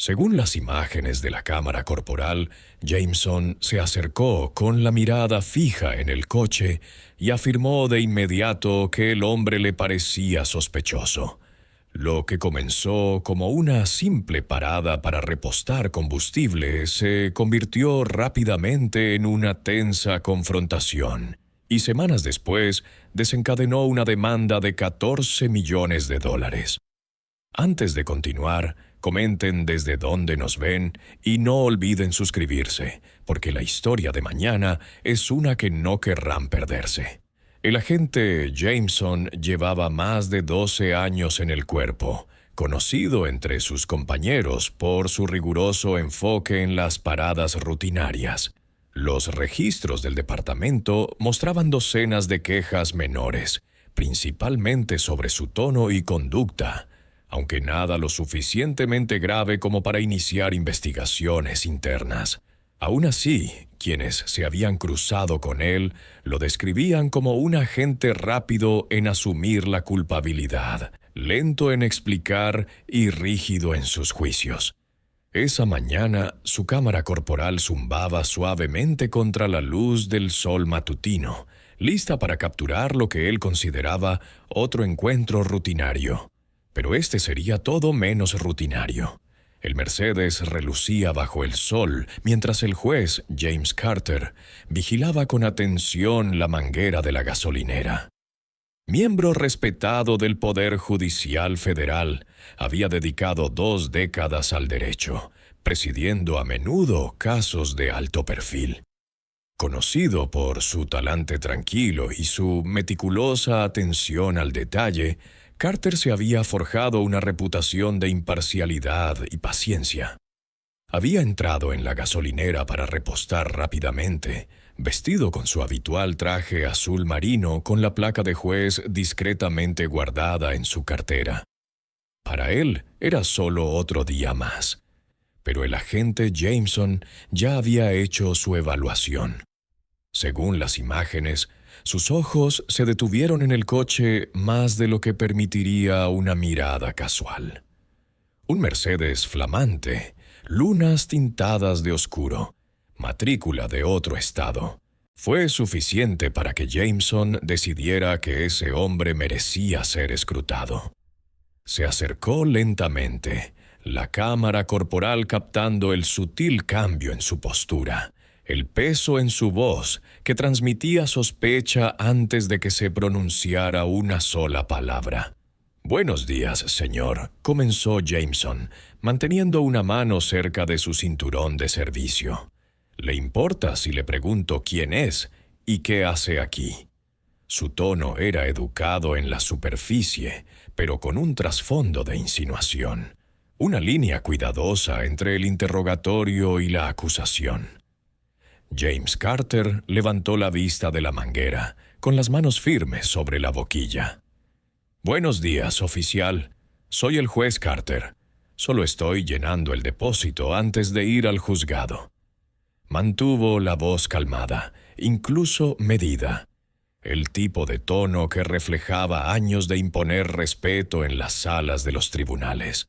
Según las imágenes de la cámara corporal, Jameson se acercó con la mirada fija en el coche y afirmó de inmediato que el hombre le parecía sospechoso. Lo que comenzó como una simple parada para repostar combustible se convirtió rápidamente en una tensa confrontación y semanas después desencadenó una demanda de $14 millones. Antes de continuar, comenten desde dónde nos ven y no olviden suscribirse, porque la historia de mañana es una que no querrán perderse. El agente Jameson llevaba más de 12 años en el cuerpo, conocido entre sus compañeros por su riguroso enfoque en las paradas rutinarias. Los registros del departamento mostraban docenas de quejas menores, principalmente sobre su tono y conducta, aunque nada lo suficientemente grave como para iniciar investigaciones internas. Aún así, quienes se habían cruzado con él lo describían como un agente rápido en asumir la culpabilidad, lento en explicar y rígido en sus juicios. Esa mañana, su cámara corporal zumbaba suavemente contra la luz del sol matutino, lista para capturar lo que él consideraba otro encuentro rutinario. Pero este sería todo menos rutinario. El Mercedes relucía bajo el sol mientras el juez James Carter vigilaba con atención la manguera de la gasolinera. Miembro respetado del Poder Judicial Federal, había dedicado 2 décadas al derecho, presidiendo a menudo casos de alto perfil. Conocido por su talante tranquilo y su meticulosa atención al detalle, Carter se había forjado una reputación de imparcialidad y paciencia. Había entrado en la gasolinera para repostar rápidamente, vestido con su habitual traje azul marino con la placa de juez discretamente guardada en su cartera. Para él era solo otro día más, pero el agente Jameson ya había hecho su evaluación. Según las imágenes, sus ojos se detuvieron en el coche más de lo que permitiría una mirada casual. Un Mercedes flamante, lunas tintadas de oscuro, matrícula de otro estado. Fue suficiente para que Jameson decidiera que ese hombre merecía ser escrutado. Se acercó lentamente, la cámara corporal captando el sutil cambio en su postura, el peso en su voz que transmitía sospecha antes de que se pronunciara una sola palabra. «Buenos días, señor», comenzó Jameson, manteniendo una mano cerca de su cinturón de servicio. «¿Le importa si le pregunto quién es y qué hace aquí?» Su tono era educado en la superficie, pero con un trasfondo de insinuación, una línea cuidadosa entre el interrogatorio y la acusación. James Carter levantó la vista de la manguera, con las manos firmes sobre la boquilla. «Buenos días, oficial. Soy el juez Carter. Solo estoy llenando el depósito antes de ir al juzgado». Mantuvo la voz calmada, incluso medida, el tipo de tono que reflejaba años de imponer respeto en las salas de los tribunales.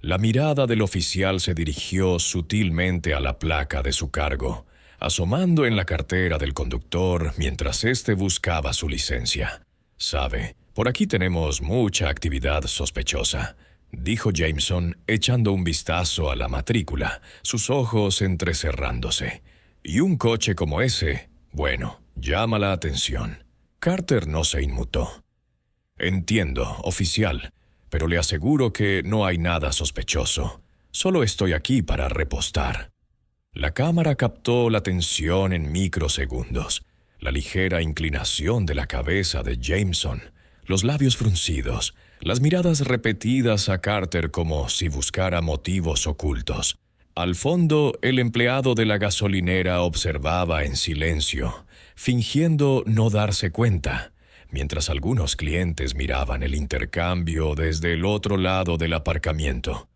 La mirada del oficial se dirigió sutilmente a la placa de su cargo, asomando en la cartera del conductor mientras éste buscaba su licencia. «Sabe, por aquí tenemos mucha actividad sospechosa», dijo Jameson, echando un vistazo a la matrícula, sus ojos entrecerrándose. «Y un coche como ese, bueno, llama la atención». Carter no se inmutó. «Entiendo, oficial, pero le aseguro que no hay nada sospechoso. Solo estoy aquí para repostar». La cámara captó la tensión en microsegundos, la ligera inclinación de la cabeza de Jameson, los labios fruncidos, las miradas repetidas a Carter como si buscara motivos ocultos. Al fondo, el empleado de la gasolinera observaba en silencio, fingiendo no darse cuenta, mientras algunos clientes miraban el intercambio desde el otro lado del aparcamiento.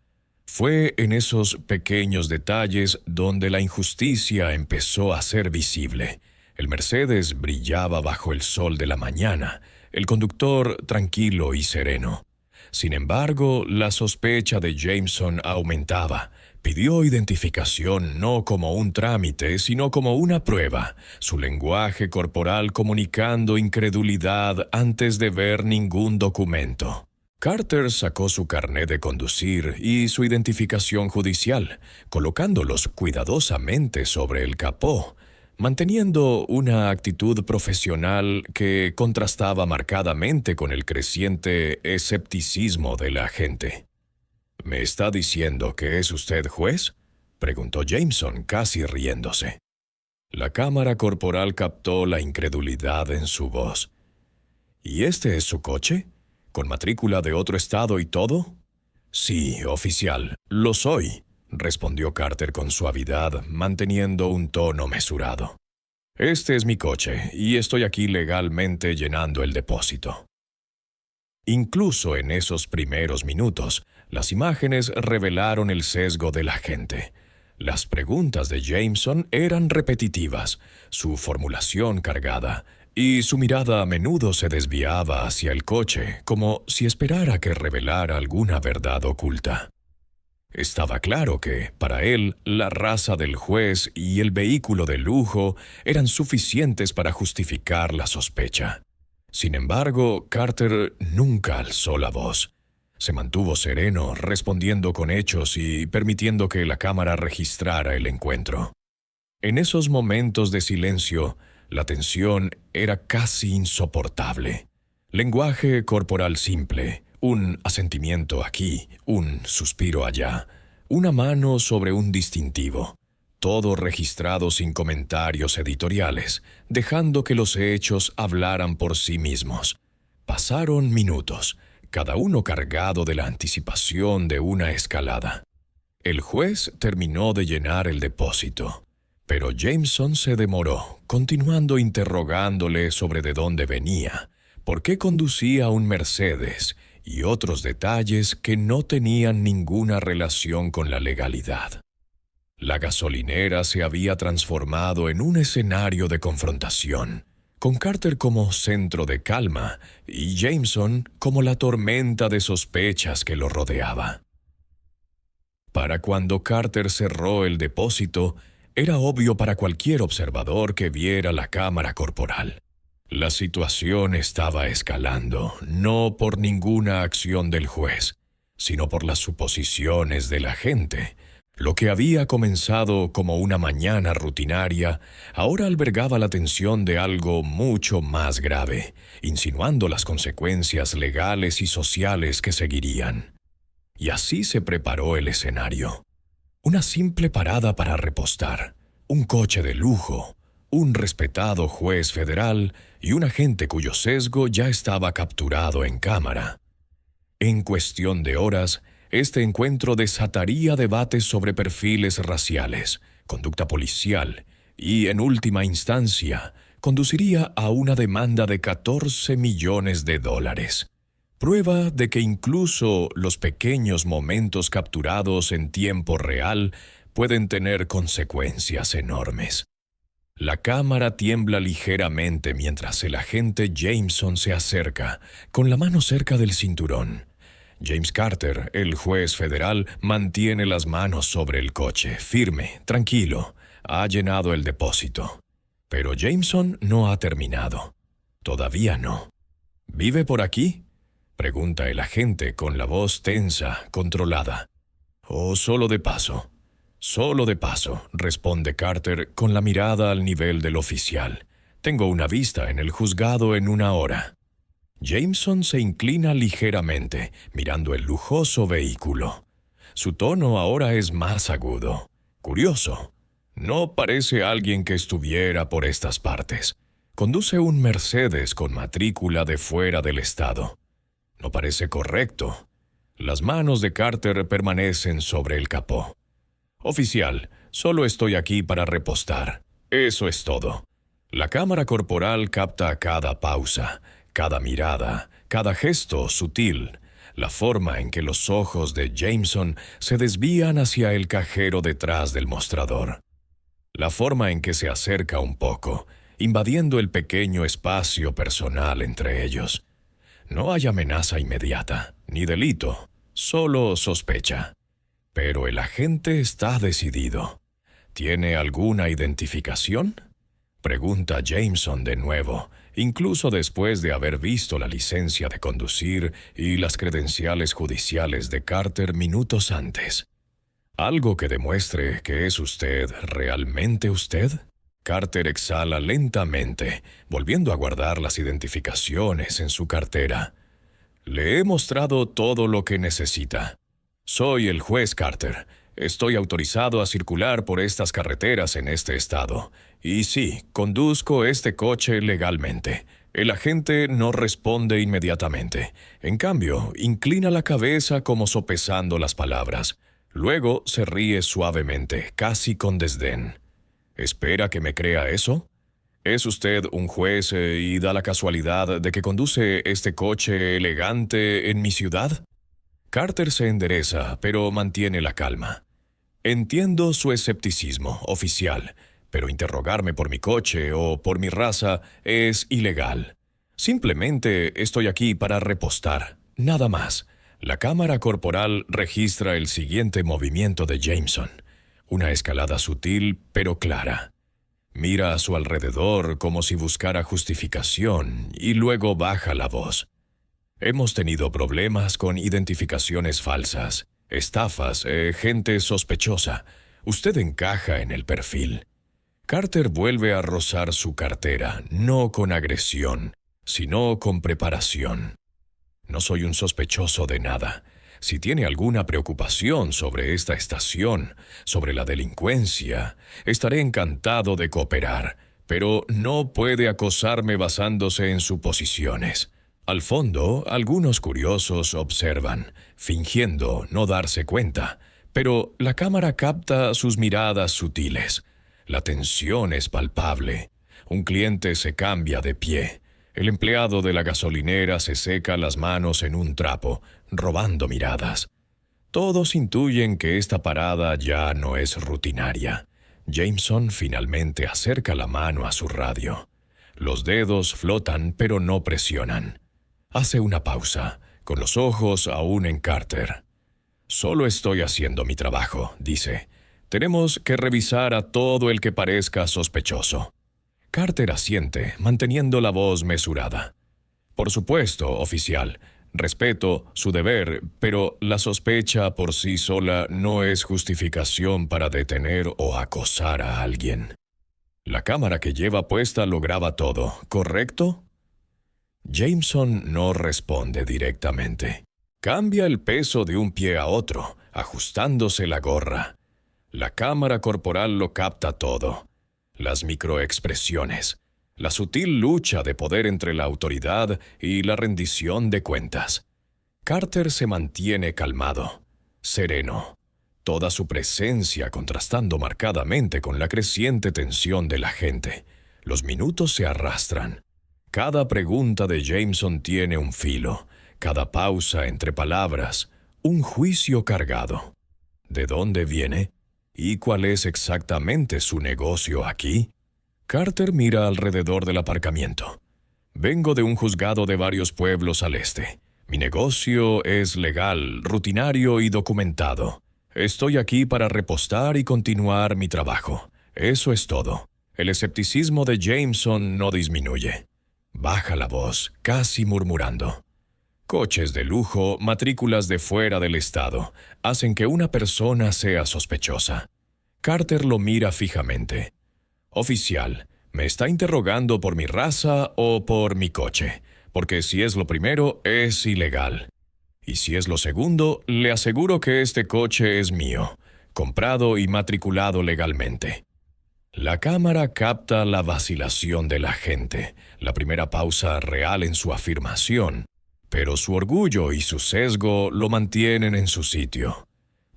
Fue en esos pequeños detalles donde la injusticia empezó a ser visible. El Mercedes brillaba bajo el sol de la mañana, el conductor tranquilo y sereno. Sin embargo, la sospecha de Jameson aumentaba. Pidió identificación no como un trámite, sino como una prueba, su lenguaje corporal comunicando incredulidad antes de ver ningún documento. Carter sacó su carnet de conducir y su identificación judicial, colocándolos cuidadosamente sobre el capó, manteniendo una actitud profesional que contrastaba marcadamente con el creciente escepticismo de la gente. ¿Me está diciendo que es usted juez?, preguntó Jameson, casi riéndose. La cámara corporal captó la incredulidad en su voz. ¿Y este es su coche? ¿Con matrícula de otro estado y todo? Sí, oficial, lo soy, respondió Carter con suavidad, manteniendo un tono mesurado. Este es mi coche, y estoy aquí legalmente llenando el depósito. Incluso en esos primeros minutos, las imágenes revelaron el sesgo de la gente. Las preguntas de Jameson eran repetitivas, su formulación cargada, y su mirada a menudo se desviaba hacia el coche, como si esperara que revelara alguna verdad oculta. Estaba claro que, para él, la raza del juez y el vehículo de lujo eran suficientes para justificar la sospecha. Sin embargo, Carter nunca alzó la voz. Se mantuvo sereno, respondiendo con hechos y permitiendo que la cámara registrara el encuentro. En esos momentos de silencio, la tensión era casi insoportable. Lenguaje corporal simple, un asentimiento aquí, un suspiro allá, una mano sobre un distintivo. Todo registrado sin comentarios editoriales, dejando que los hechos hablaran por sí mismos. Pasaron minutos, cada uno cargado de la anticipación de una escalada. El juez terminó de llenar el depósito, pero Jameson se demoró, continuando interrogándole sobre de dónde venía, por qué conducía un Mercedes y otros detalles que no tenían ninguna relación con la legalidad. La gasolinera se había transformado en un escenario de confrontación, con Carter como centro de calma y Jameson como la tormenta de sospechas que lo rodeaba. Para cuando Carter cerró el depósito, era obvio para cualquier observador que viera la cámara corporal. La situación estaba escalando, no por ninguna acción del juez, sino por las suposiciones de la gente. Lo que había comenzado como una mañana rutinaria, ahora albergaba la tensión de algo mucho más grave, insinuando las consecuencias legales y sociales que seguirían. Y así se preparó el escenario. Una simple parada para repostar, un coche de lujo, un respetado juez federal y un agente cuyo sesgo ya estaba capturado en cámara. En cuestión de horas, este encuentro desataría debates sobre perfiles raciales, conducta policial y, en última instancia, conduciría a una demanda de $14 millones. Prueba de que incluso los pequeños momentos capturados en tiempo real pueden tener consecuencias enormes. La cámara tiembla ligeramente mientras el agente Jameson se acerca, con la mano cerca del cinturón. James Carter, el juez federal, mantiene las manos sobre el coche, firme, tranquilo. Ha llenado el depósito. Pero Jameson no ha terminado. Todavía no. ¿Vive por aquí?, pregunta el agente con la voz tensa, controlada. «¿O solo de paso?» «Solo de paso», responde Carter con la mirada al nivel del oficial. «Tengo una vista en el juzgado en 1 hora». Jameson se inclina ligeramente, mirando el lujoso vehículo. Su tono ahora es más agudo. Curioso. No parece alguien que estuviera por estas partes. Conduce un Mercedes con matrícula de fuera del estado. No parece correcto. Las manos de Carter permanecen sobre el capó. «Oficial, solo estoy aquí para repostar. Eso es todo». La cámara corporal capta cada pausa, cada mirada, cada gesto sutil, la forma en que los ojos de Jameson se desvían hacia el cajero detrás del mostrador. La forma en que se acerca un poco, invadiendo el pequeño espacio personal entre ellos. No hay amenaza inmediata, ni delito, solo sospecha. Pero el agente está decidido. ¿Tiene alguna identificación?, pregunta Jameson de nuevo, incluso después de haber visto la licencia de conducir y las credenciales judiciales de Carter minutos antes. ¿Algo que demuestre que es usted realmente usted? Carter exhala lentamente, volviendo a guardar las identificaciones en su cartera. Le he mostrado todo lo que necesita. Soy el juez Carter. Estoy autorizado a circular por estas carreteras en este estado. Y sí, conduzco este coche legalmente. El agente no responde inmediatamente. En cambio, inclina la cabeza como sopesando las palabras. Luego se ríe suavemente, casi con desdén. ¿Espera que me crea eso? ¿Es usted un juez y da la casualidad de que conduce este coche elegante en mi ciudad? Carter se endereza, pero mantiene la calma. Entiendo su escepticismo, oficial, pero interrogarme por mi coche o por mi raza es ilegal. Simplemente estoy aquí para repostar, nada más. La cámara corporal registra el siguiente movimiento de Jameson. Una escalada sutil pero clara. Mira a su alrededor como si buscara justificación y luego baja la voz. Hemos tenido problemas con identificaciones falsas, estafas, gente sospechosa. Usted encaja en el perfil. Carter vuelve a rozar su cartera, no con agresión, sino con preparación. No soy un sospechoso de nada. Si tiene alguna preocupación sobre esta estación, sobre la delincuencia, estaré encantado de cooperar, pero no puede acosarme basándose en suposiciones. Al fondo, algunos curiosos observan, fingiendo no darse cuenta, pero la cámara capta sus miradas sutiles. La tensión es palpable. Un cliente se cambia de pie. El empleado de la gasolinera se seca las manos en un trapo, robando miradas. Todos intuyen que esta parada ya no es rutinaria. Jameson finalmente acerca la mano a su radio. Los dedos flotan pero no presionan. Hace una pausa, con los ojos aún en Carter. Solo estoy haciendo mi trabajo, dice. Tenemos que revisar a todo el que parezca sospechoso. Carter asiente, manteniendo la voz mesurada. Por supuesto, oficial. Respeto su deber, pero la sospecha por sí sola no es justificación para detener o acosar a alguien. La cámara que lleva puesta lo graba todo, ¿correcto? Jameson no responde directamente. Cambia el peso de un pie a otro, ajustándose la gorra. La cámara corporal lo capta todo. Las microexpresiones, la sutil lucha de poder entre la autoridad y la rendición de cuentas. Carter se mantiene calmado, sereno, toda su presencia contrastando marcadamente con la creciente tensión de la gente. Los minutos se arrastran. Cada pregunta de Jameson tiene un filo, cada pausa entre palabras, un juicio cargado. ¿De dónde viene? ¿Y cuál es exactamente su negocio aquí? Carter mira alrededor del aparcamiento. Vengo de un juzgado de varios pueblos al este. Mi negocio es legal, rutinario y documentado. Estoy aquí para repostar y continuar mi trabajo. Eso es todo. El escepticismo de Jameson no disminuye. Baja la voz, casi murmurando. Coches de lujo, matrículas de fuera del estado, hacen que una persona sea sospechosa. Carter lo mira fijamente. Oficial, ¿me está interrogando por mi raza o por mi coche? Porque si es lo primero, es ilegal. Y si es lo segundo, le aseguro que este coche es mío, comprado y matriculado legalmente. La cámara capta la vacilación de la gente, la primera pausa real en su afirmación, pero su orgullo y su sesgo lo mantienen en su sitio.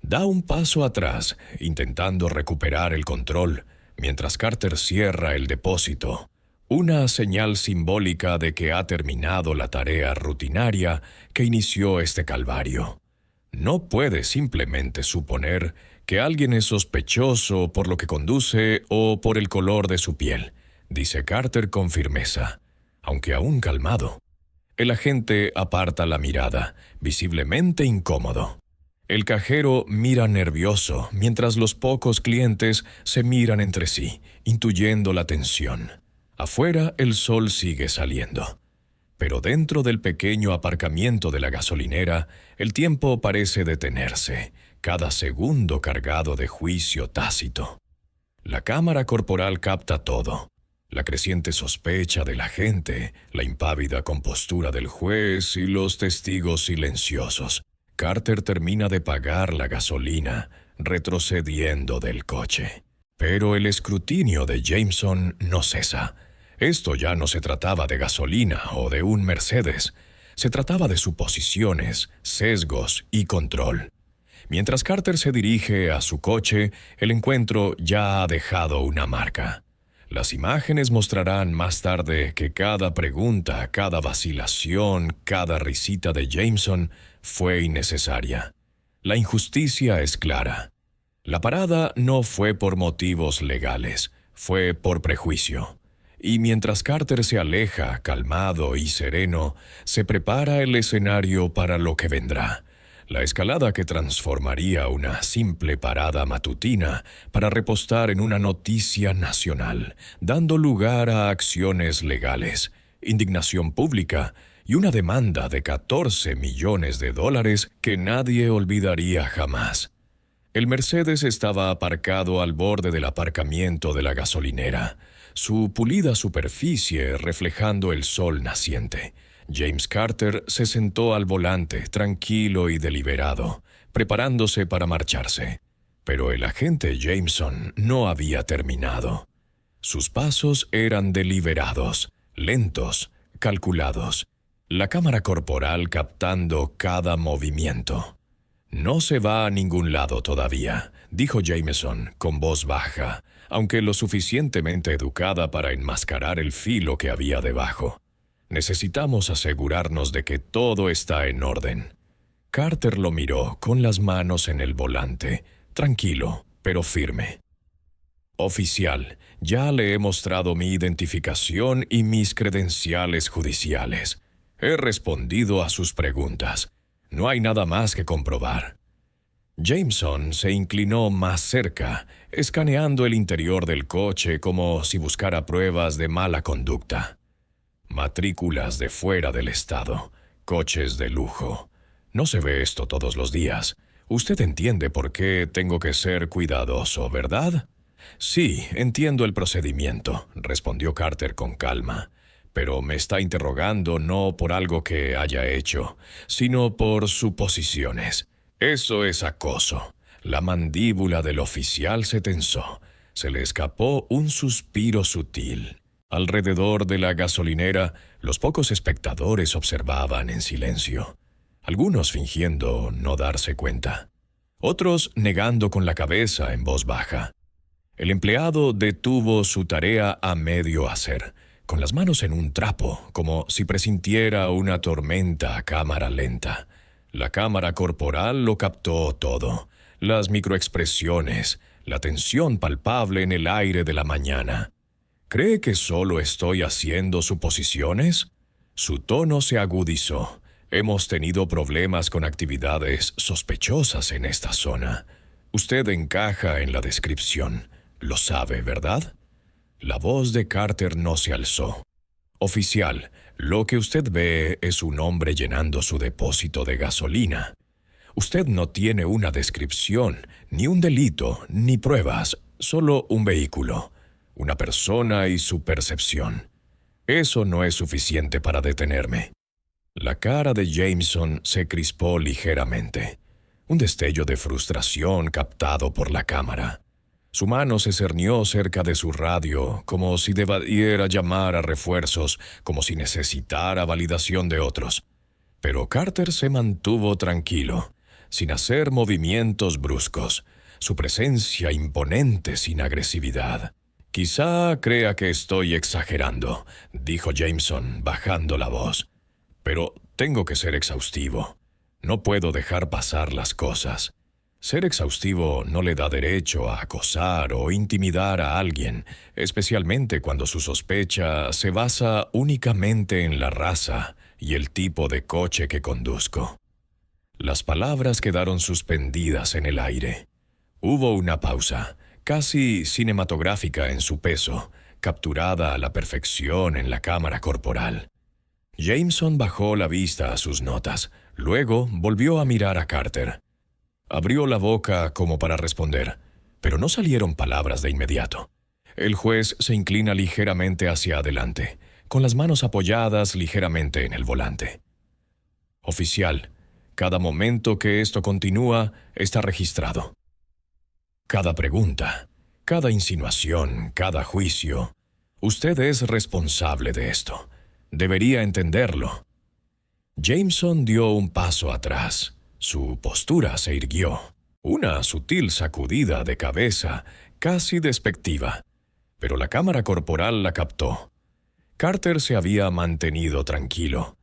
Da un paso atrás, intentando recuperar el control, mientras Carter cierra el depósito, una señal simbólica de que ha terminado la tarea rutinaria que inició este calvario. No puede simplemente suponer que alguien es sospechoso por lo que conduce o por el color de su piel, dice Carter con firmeza, aunque aún calmado. El agente aparta la mirada, visiblemente incómodo. El cajero mira nervioso, mientras los pocos clientes se miran entre sí, intuyendo la tensión. Afuera el sol sigue saliendo. Pero dentro del pequeño aparcamiento de la gasolinera, el tiempo parece detenerse, cada segundo cargado de juicio tácito. La cámara corporal capta todo. La creciente sospecha de la gente, la impávida compostura del juez y los testigos silenciosos. Carter termina de pagar la gasolina, retrocediendo del coche. Pero el escrutinio de Jameson no cesa. Esto ya no se trataba de gasolina o de un Mercedes. Se trataba de suposiciones, sesgos y control. Mientras Carter se dirige a su coche, el encuentro ya ha dejado una marca. Las imágenes mostrarán más tarde que cada pregunta, cada vacilación, cada risita de Jameson fue innecesaria. La injusticia es clara. La parada no fue por motivos legales, fue por prejuicio. Y mientras Carter se aleja, calmado y sereno, se prepara el escenario para lo que vendrá. La escalada que transformaría una simple parada matutina para repostar en una noticia nacional, dando lugar a acciones legales, indignación pública y una demanda de $14 millones que nadie olvidaría jamás. El Mercedes estaba aparcado al borde del aparcamiento de la gasolinera, su pulida superficie reflejando el sol naciente. James Carter se sentó al volante, tranquilo y deliberado, preparándose para marcharse. Pero el agente Jameson no había terminado. Sus pasos eran deliberados, lentos, calculados, la cámara corporal captando cada movimiento. «No se va a ningún lado todavía», dijo Jameson con voz baja, aunque lo suficientemente educada para enmascarar el filo que había debajo. «Necesitamos asegurarnos de que todo está en orden». Carter lo miró con las manos en el volante, tranquilo, pero firme. «Oficial, ya le he mostrado mi identificación y mis credenciales judiciales. He respondido a sus preguntas. No hay nada más que comprobar». Jameson se inclinó más cerca, escaneando el interior del coche como si buscara pruebas de mala conducta. Matrículas de fuera del estado, coches de lujo. No se ve esto todos los días. Usted entiende por qué tengo que ser cuidadoso, ¿verdad? «Sí, entiendo el procedimiento», respondió Carter con calma. «Pero me está interrogando no por algo que haya hecho, sino por suposiciones. Eso es acoso». La mandíbula del oficial se tensó. Se le escapó un suspiro sutil. Alrededor de la gasolinera, los pocos espectadores observaban en silencio. Algunos fingiendo no darse cuenta. Otros negando con la cabeza en voz baja. El empleado detuvo su tarea a medio hacer, con las manos en un trapo, como si presintiera una tormenta a cámara lenta. La cámara corporal lo captó todo, las microexpresiones, la tensión palpable en el aire de la mañana. ¿Cree que solo estoy haciendo suposiciones? Su tono se agudizó. Hemos tenido problemas con actividades sospechosas en esta zona. Usted encaja en la descripción. Lo sabe, ¿verdad? La voz de Carter no se alzó. «Oficial, lo que usted ve es un hombre llenando su depósito de gasolina. Usted no tiene una descripción, ni un delito, ni pruebas, solo un vehículo, una persona y su percepción. Eso no es suficiente para detenerme». La cara de Jameson se crispó ligeramente. Un destello de frustración captado por la cámara. Su mano se cernió cerca de su radio, como si debiera llamar a refuerzos, como si necesitara validación de otros. Pero Carter se mantuvo tranquilo, sin hacer movimientos bruscos, su presencia imponente sin agresividad. «Quizá crea que estoy exagerando», dijo Jameson, bajando la voz. «Pero tengo que ser exhaustivo. No puedo dejar pasar las cosas. Ser exhaustivo no le da derecho a acosar o intimidar a alguien, especialmente cuando su sospecha se basa únicamente en la raza, y el tipo de coche que conduzco. Las palabras quedaron suspendidas en el aire. Hubo una pausa, casi cinematográfica en su peso, capturada a la perfección en la cámara corporal. Jameson bajó la vista a sus notas, luego volvió a mirar a Carter. Abrió la boca como para responder, pero no salieron palabras de inmediato. El juez se inclina ligeramente hacia adelante, con las manos apoyadas ligeramente en el volante. Oficial, cada momento que esto continúa está registrado. Cada pregunta, cada insinuación, cada juicio. Usted es responsable de esto. Debería entenderlo. Jameson dio un paso atrás. Su postura se irguió. Una sutil sacudida de cabeza, casi despectiva. Pero la cámara corporal la captó. Carter se había mantenido tranquilo,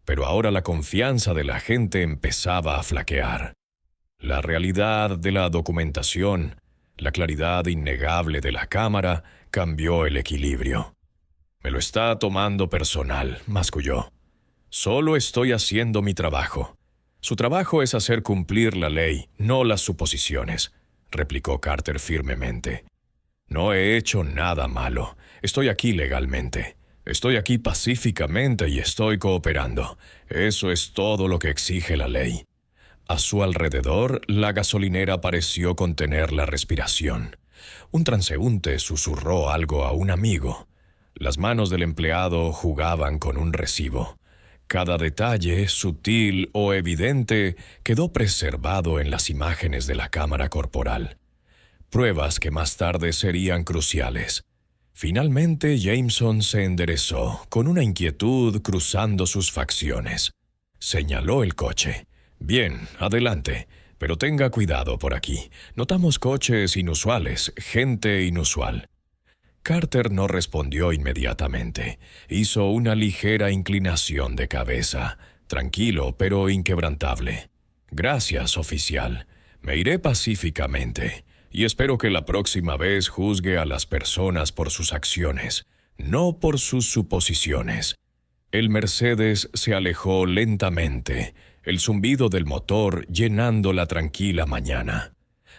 pero ahora la confianza de la gente empezaba a flaquear. La realidad de la documentación, la claridad innegable de la cámara, cambió el equilibrio. Me lo está tomando personal, masculló. Solo estoy haciendo mi trabajo. Su trabajo es hacer cumplir la ley, no las suposiciones, replicó Carter firmemente. No he hecho nada malo. Estoy aquí legalmente. Estoy aquí pacíficamente y estoy cooperando. Eso es todo lo que exige la ley. A su alrededor, la gasolinera pareció contener la respiración. Un transeúnte susurró algo a un amigo. Las manos del empleado jugaban con un recibo. Cada detalle, sutil o evidente, quedó preservado en las imágenes de la cámara corporal. Pruebas que más tarde serían cruciales. Finalmente, Jameson se enderezó, con una inquietud cruzando sus facciones. Señaló el coche. Bien, adelante, pero tenga cuidado por aquí. Notamos coches inusuales, gente inusual. Carter no respondió inmediatamente. Hizo una ligera inclinación de cabeza, tranquilo pero inquebrantable. Gracias, oficial. Me iré pacíficamente, y espero que la próxima vez juzgue a las personas por sus acciones, no por sus suposiciones. El Mercedes se alejó lentamente, el zumbido del motor llenando la tranquila mañana.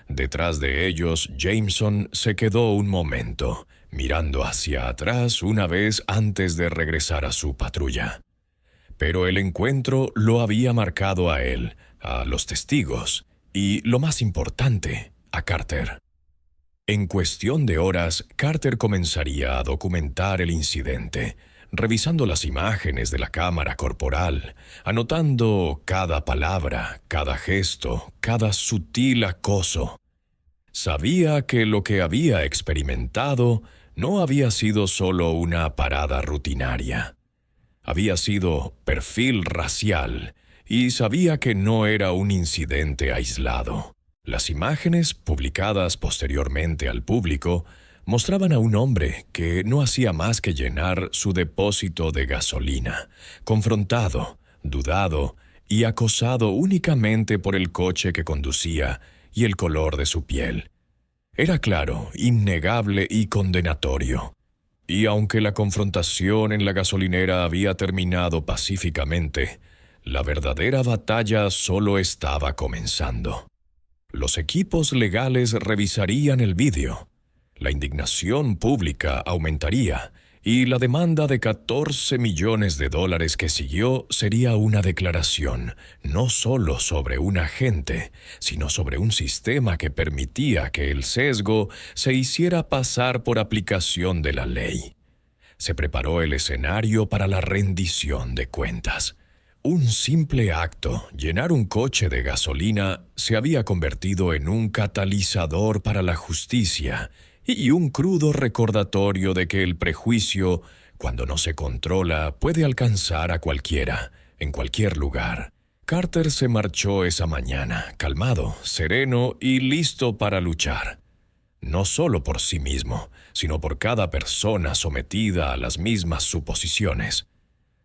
Detrás de ellos, Jameson se quedó un momento, mirando hacia atrás una vez antes de regresar a su patrulla. Pero el encuentro lo había marcado a él, a los testigos, y, lo más importante, a Carter. En cuestión de horas, Carter comenzaría a documentar el incidente, revisando las imágenes de la cámara corporal, anotando cada palabra, cada gesto, cada sutil acoso. Sabía que lo que había experimentado no había sido solo una parada rutinaria. Había sido perfil racial y sabía que no era un incidente aislado. Las imágenes, publicadas posteriormente al público, mostraban a un hombre que no hacía más que llenar su depósito de gasolina, confrontado, dudado y acosado únicamente por el coche que conducía y el color de su piel. Era claro, innegable y condenatorio. Y aunque la confrontación en la gasolinera había terminado pacíficamente, la verdadera batalla solo estaba comenzando. Los equipos legales revisarían el vídeo. La indignación pública aumentaría y la demanda de $14 millones que siguió sería una declaración no solo sobre un agente, sino sobre un sistema que permitía que el sesgo se hiciera pasar por aplicación de la ley. Se preparó el escenario para la rendición de cuentas. Un simple acto, llenar un coche de gasolina, se había convertido en un catalizador para la justicia y un crudo recordatorio de que el prejuicio, cuando no se controla, puede alcanzar a cualquiera, en cualquier lugar. Carter se marchó esa mañana, calmado, sereno y listo para luchar. No solo por sí mismo, sino por cada persona sometida a las mismas suposiciones.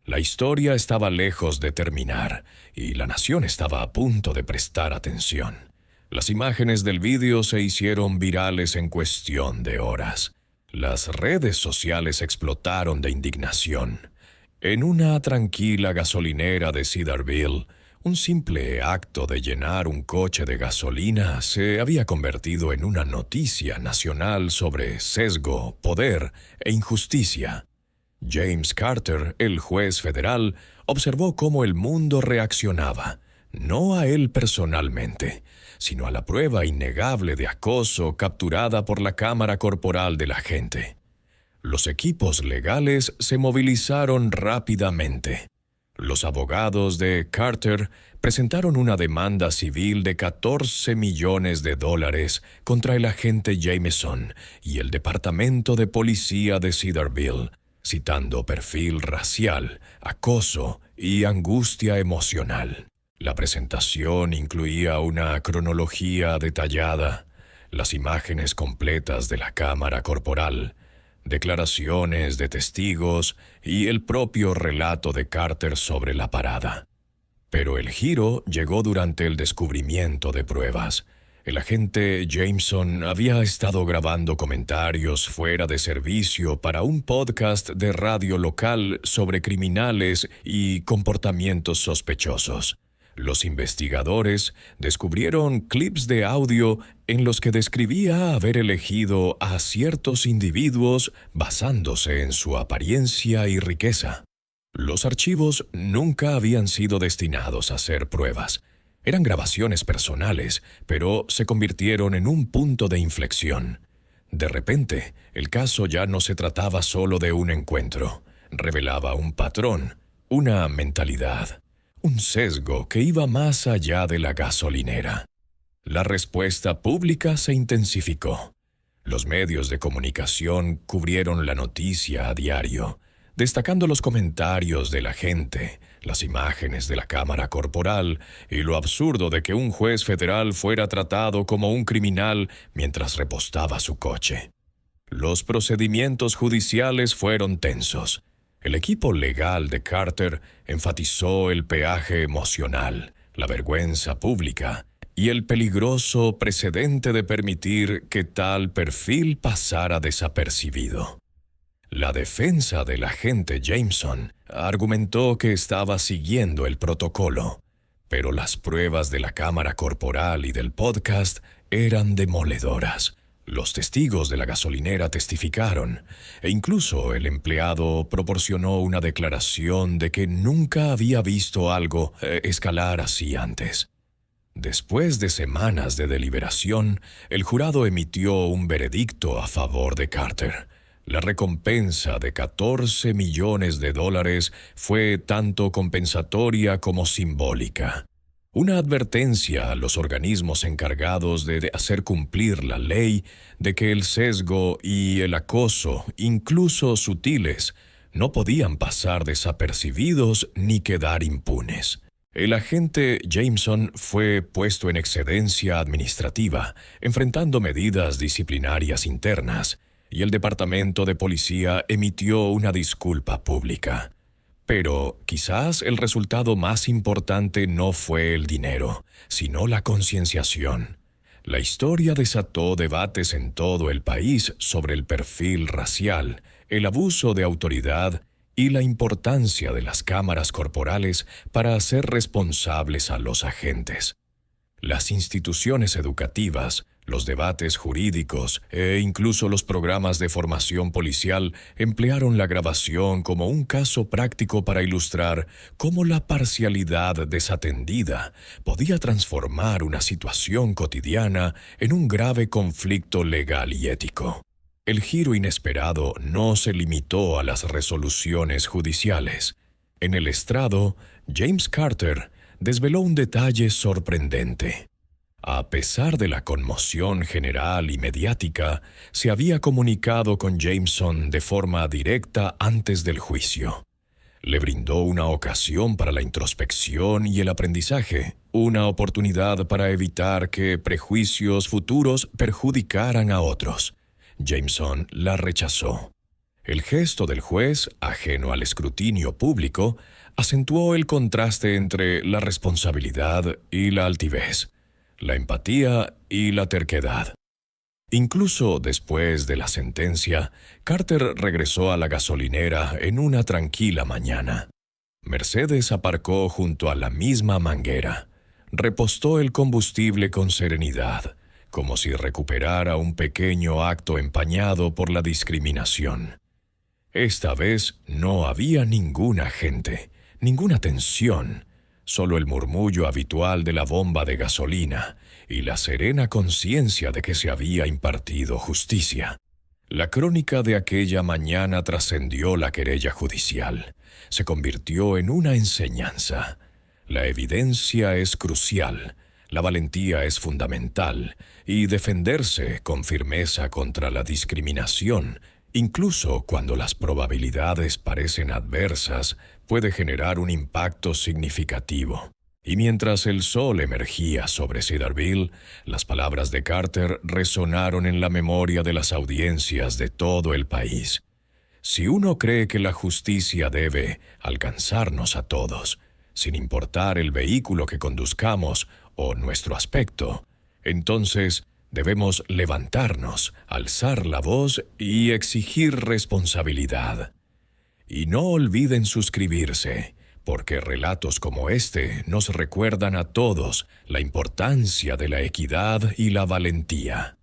La historia estaba lejos de terminar y la nación estaba a punto de prestar atención. Las imágenes del vídeo se hicieron virales en cuestión de horas. Las redes sociales explotaron de indignación. En una tranquila gasolinera de Cedarville, un simple acto de llenar un coche de gasolina se había convertido en una noticia nacional sobre sesgo, poder e injusticia. James Carter, el juez federal, observó cómo el mundo reaccionaba, no a él personalmente, sino a la prueba innegable de acoso capturada por la cámara corporal de la gente. Los equipos legales se movilizaron rápidamente. Los abogados de Carter presentaron una demanda civil de $14 millones contra el agente Jameson y el Departamento de Policía de Cedarville, citando perfil racial, acoso y angustia emocional. La presentación incluía una cronología detallada, las imágenes completas de la cámara corporal, declaraciones de testigos y el propio relato de Carter sobre la parada. Pero el giro llegó durante el descubrimiento de pruebas. El agente Jameson había estado grabando comentarios fuera de servicio para un podcast de radio local sobre criminales y comportamientos sospechosos. Los investigadores descubrieron clips de audio en los que describía haber elegido a ciertos individuos basándose en su apariencia y riqueza. Los archivos nunca habían sido destinados a ser pruebas. Eran grabaciones personales, pero se convirtieron en un punto de inflexión. De repente, el caso ya no se trataba solo de un encuentro. Revelaba un patrón, una mentalidad. Un sesgo que iba más allá de la gasolinera. La respuesta pública se intensificó. Los medios de comunicación cubrieron la noticia a diario, destacando los comentarios de la gente, las imágenes de la cámara corporal y lo absurdo de que un juez federal fuera tratado como un criminal mientras repostaba su coche. Los procedimientos judiciales fueron tensos. El equipo legal de Carter enfatizó el peaje emocional, la vergüenza pública y el peligroso precedente de permitir que tal perfil pasara desapercibido. La defensa del agente Jameson argumentó que estaba siguiendo el protocolo, pero las pruebas de la cámara corporal y del podcast eran demoledoras. Los testigos de la gasolinera testificaron, e incluso el empleado proporcionó una declaración de que nunca había visto algo escalar así antes. Después de semanas de deliberación, el jurado emitió un veredicto a favor de Carter. La recompensa de $14 millones fue tanto compensatoria como simbólica. Una advertencia a los organismos encargados de hacer cumplir la ley de que el sesgo y el acoso, incluso sutiles, no podían pasar desapercibidos ni quedar impunes. El agente Jameson fue puesto en excedencia administrativa, enfrentando medidas disciplinarias internas, y el Departamento de Policía emitió una disculpa pública. Pero quizás el resultado más importante no fue el dinero, sino la concienciación. La historia desató debates en todo el país sobre el perfil racial, el abuso de autoridad y la importancia de las cámaras corporales para hacer responsables a los agentes. Las instituciones educativas, los debates jurídicos e incluso los programas de formación policial emplearon la grabación como un caso práctico para ilustrar cómo la parcialidad desatendida podía transformar una situación cotidiana en un grave conflicto legal y ético. El giro inesperado no se limitó a las resoluciones judiciales. En el estrado, James Carter desveló un detalle sorprendente. A pesar de la conmoción general y mediática, se había comunicado con Jameson de forma directa antes del juicio. Le brindó una ocasión para la introspección y el aprendizaje, una oportunidad para evitar que prejuicios futuros perjudicaran a otros. Jameson la rechazó. El gesto del juez, ajeno al escrutinio público, acentuó el contraste entre la responsabilidad y la altivez, la empatía y la terquedad. Incluso después de la sentencia, Carter regresó a la gasolinera en una tranquila mañana. Mercedes aparcó junto a la misma manguera. Repostó el combustible con serenidad, como si recuperara un pequeño acto empañado por la discriminación. Esta vez no había ninguna gente, ninguna tensión, solo el murmullo habitual de la bomba de gasolina y la serena conciencia de que se había impartido justicia. La crónica de aquella mañana trascendió la querella judicial. Se convirtió en una enseñanza. La evidencia es crucial, la valentía es fundamental, y defenderse con firmeza contra la discriminación, incluso cuando las probabilidades parecen adversas, puede generar un impacto significativo. Y mientras el sol emergía sobre Cedarville, las palabras de Carter resonaron en la memoria de las audiencias de todo el país. Si uno cree que la justicia debe alcanzarnos a todos, sin importar el vehículo que conduzcamos o nuestro aspecto, entonces debemos levantarnos, alzar la voz y exigir responsabilidad. Y no olviden suscribirse, porque relatos como este nos recuerdan a todos la importancia de la equidad y la valentía.